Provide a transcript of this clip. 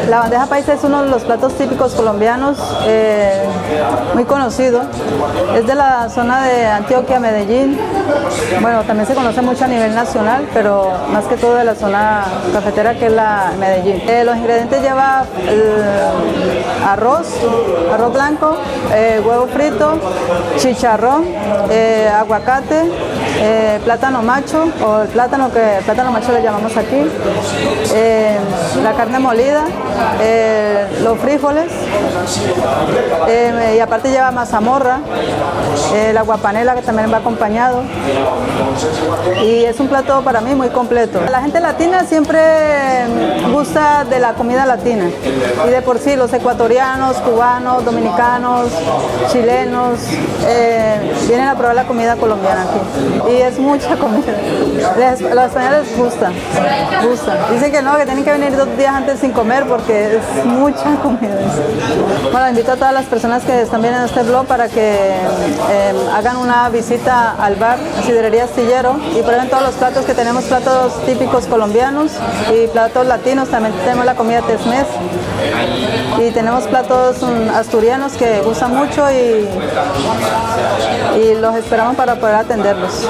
La bandeja paisa es uno de los platos típicos colombianos, muy conocido. Es de la zona de Antioquia, Medellín. Bueno, también se conoce mucho a nivel nacional, pero más que todo de la zona cafetera, que es la Medellín. Los ingredientes lleva arroz blanco, huevo frito, chicharrón, aguacate, plátano macho, o el plátano macho le llamamos aquí, la carne molida, los frijoles, y aparte lleva mazamorra, la guapanela, que también va acompañado, y es un plato para mí muy completo. La gente latina siempre gusta de la comida latina, y de por sí los ecuatorianos, cubanos, dominicanos, chilenos vienen a probar la comida colombiana aquí, y es mucha comida. Los españoles gustan. Dicen que no, que tienen que venir 2 días antes sin comer porque es mucha comida. Bueno, invito a todas las personas que están viendo este blog para que hagan una visita al bar Sidrería Astillero y prueben todos los platos que tenemos, platos típicos colombianos y platos latinos. También tenemos la comida Tex-Mex y tenemos platos asturianos que gustan mucho y los esperamos para poder atenderlos.